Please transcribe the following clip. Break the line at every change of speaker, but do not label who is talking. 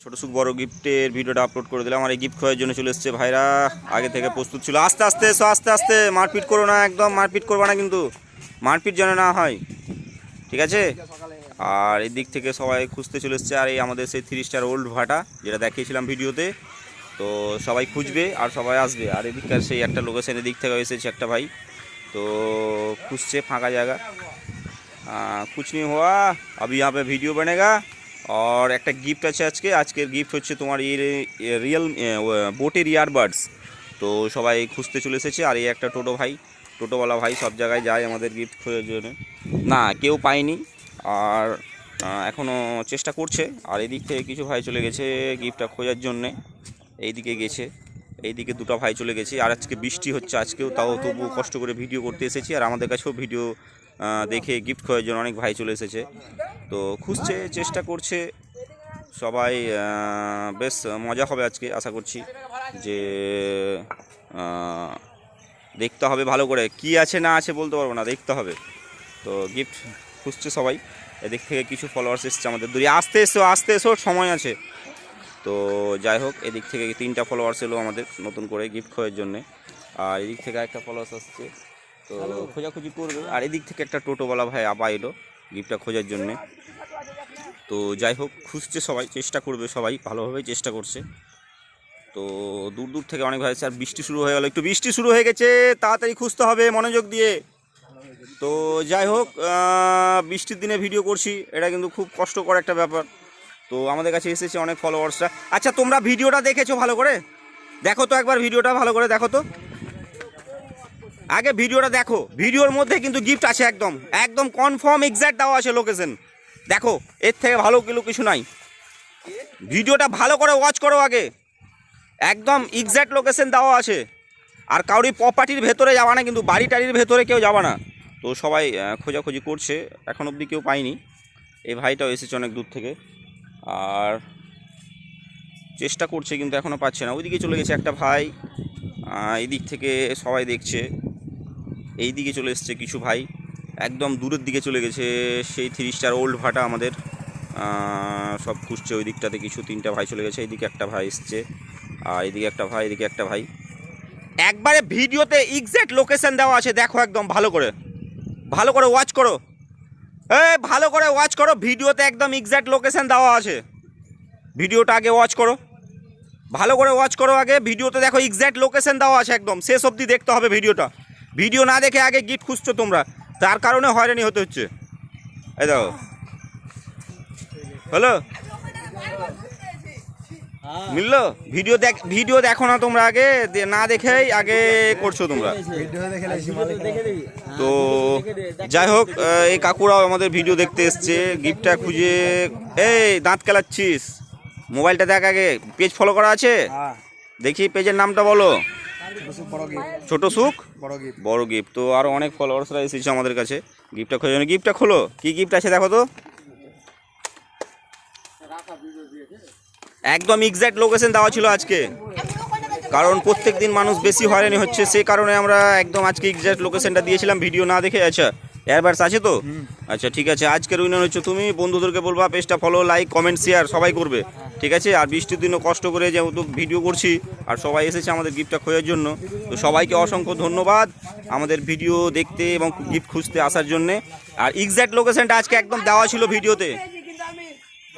ছোট সুখ বড় গিফটের ভিডিওটা আপলোড করে দিলাম। আর এই গিফট খোয়ার জন্য চলে এসছে ভাইরা, আগে থেকে প্রস্তুত ছিল। আস্তে আস্তে এসো, আস্তে আস্তে, মারপিট করো না, একদম মারপিট করবা না, কিন্তু মারপিট যেন না হয়, ঠিক আছে। আর এই দিক থেকে সবাই খুঁজতে চলে এসছে। আর এই আমাদের সেই 3 স্টার ওল্ড ভাটা যেটা দেখিয়েছিলাম ভিডিওতে, তো সবাই খুঁজবে আর সবাই আসবে। আর এদিককার সেই একটা লোকেশনের দিক থেকে এসেছে একটা ভাই, তো খুঁজছে ফাঁকা জায়গা। कुछ नहीं हुआ, अभी यहाँ पे वीडियो बनेगा। और एक गिफ्ट আছে আজকের गिफ्ट হচ্ছে তোমার রিয়েল বোটের ইয়ারবাডস। তো সবাই খুঁজতে চলে এসেছে। আর এই একটা টোটোওয়ালা ভাই সব জায়গায় যায় আমাদের গিফট খোঁজার জন্য, না কেউ পায়নি আর এখনও চেষ্টা করছে। আর এদিক থেকে কিছু ভাই চলে গেছে গিফটটা খোঁজার জন্যে, এইদিকে গেছে, এইদিকে দুটো ভাই চলে গেছে। আর আজকে বৃষ্টি হচ্ছে, আজকেও তাও তবু কষ্ট করে ভিডিও করতে এসেছি। আর আমাদের কাছেও ভিডিও দেখে গিফট খোঁজার জন্য অনেক ভাই চলে এসেছে, তো খুঁজছে, চেষ্টা করছে সবাই। বেশ মজা হবে আজকে, আশা করছি যে দেখতে হবে ভালো করে, কি আছে না আছে বলতে পারবো না, দেখতে হবে। তো গিফট খুঁজছে সবাই। এদিক থেকে কিছু ফলোয়ার্স এসছে আমাদের দূরে, আসতে এসো সময় আছে। তো যাই হোক, এদিক থেকে 3টা ফলোয়ার্স এলো আমাদের নতুন করে গিফট খোঁজার জন্যে। আর এদিক থেকে একটা ফলোয়ার্স আসছে, তো খোঁজাখুঁজি করবে। আর এদিক থেকে একটা টোটোওয়ালা ভাই আবার এলো গিফটটা খোঁজার জন্যে। তো যাই হোক, খুঁজছে সবাই, চেষ্টা করবে সবাই, ভালোভাবেই চেষ্টা করছে। তো দূর দূর থেকে অনেক ভাই আছে। আর বৃষ্টি শুরু হয়ে গেল, একটু বৃষ্টি শুরু হয়ে গেছে, তাড়াতাড়ি খুঁজতে হবে মনোযোগ দিয়ে। তো যাই হোক, বৃষ্টির দিনে ভিডিও করছি, এটা কিন্তু খুব কষ্টকর একটা ব্যাপার। তো আমাদের কাছে এসেছে অনেক ফলোয়ার্সরা। আচ্ছা, তোমরা ভিডিওটা দেখেছো ভালো করে? দেখো তো একবার ভিডিওটা ভালো করে দেখো তো, আগে ভিডিওটা দেখো। ভিডিওর মধ্যে কিন্তু গিফট আছে, একদম একদম কনফার্ম এক্স্যাক্ট দেওয়া আছে লোকেশন। দেখো, এর থেকে ভালো কিছু নাই। ভিডিওটা ভালো করে ওয়াচ করো আগে, একদম এক্স্যাক্ট লোকেশন দেওয়া আছে। আর কাউরি প্রপার্টির ভেতরে যাবা না, কিন্তু বাড়ি টাড়ির ভেতরে কেউ যাবা না। তো সবাই খোঁজাখুঁজি করছে, এখন অবধি কেউ পায়নি। এই ভাইটাও এসেছে অনেক দূর থেকে, আর চেষ্টা করছে কিন্তু এখনও পাচ্ছে না। ওইদিকে চলে গেছে একটা ভাই, এই দিক থেকে সবাই দেখছে। এই দিকে চলে এসছে কিছু ভাই, একদম দূরের দিকে চলে গেছে সেই 3 স্টার ওল্ড ভাটা আমাদের, সব খুঁজছে। ওই দিকটাতে কিছু 3টা ভাই চলে গেছে, এইদিকে একটা ভাই এসছে, আর এইদিকে একটা ভাই, এদিকে একটা ভাই। একবারে ভিডিওতে এক্স্যাক্ট লোকেশন দেওয়া আছে, দেখো একদম ভালো করে ওয়াচ করো। ভালো করে ওয়াচ করো, ভিডিওতে একদম এক্স্যাক্ট লোকেশন দেওয়া আছে। ভিডিওটা আগে ওয়াচ করো, ভালো করে ওয়াচ করো আগে। ভিডিওতে দেখো এক্স্যাক্ট লোকেশন দেওয়া আছে, একদম শেষ অবধি দেখতে হবে ভিডিওটা। ভিডিও না দেখে আগে গিফট খুঁজছো তোমরা, তার কারণে হয়রানি হতে হচ্ছে। এই দেখো, হলো, মিললো। ভিডিও দেখো না তোমরা, আগে না দেখেই আগে করছো তোমরা। তো যাই হোক, এই কাকুরাও আমাদের ভিডিও দেখতে এসছে, গিফটটা খুঁজে। এই দাঁত কেলাচ্ছিস, মোবাইলটা দেখ আগে, পেজ ফলো করা আছে? দেখি পেজের নামটা বলো। ছোট সুখ বড় গিফট। তো আরও অনেক ফলোয়ার্সরা এসেছে আমাদের কাছে গিফটটা খোঁজার জন্য। গিফটটা খোলো, কি গিফট আছে দেখো তো। একদম এক্স্যাক্ট লোকেশন দেওয়া ছিল আজকে, কারণ প্রত্যেক দিন মানুষ বেশি হয়রানি হচ্ছে, সে কারণে আমরা একদম আজকে এক্স্যাক্ট লোকেশনটা দিয়েছিলাম ভিডিও না দেখে। আচ্ছা, এয়ারবাডস আছে তো? আচ্ছা ঠিক আছে, আজকের উইনার হচ্ছে তুমি। বন্ধুদেরকে বলবা পেজটা ফলো, লাইক, কমেন্ট, শেয়ার সবাই করবে, ঠিক আছে। আর বৃষ্টির দিনও কষ্ট করে যেহেতু ভিডিও করছি, আর সবাই এসেছে আমাদের গিফটটা খোঁজার জন্য, তো সবাইকে অসংখ্য ধন্যবাদ আমাদের ভিডিও দেখতে এবং গিফট খুঁজতে আসার জন্যে। আর এক্স্যাক্ট লোকেশনটা আজকে একদম দেওয়া ছিল ভিডিওতে।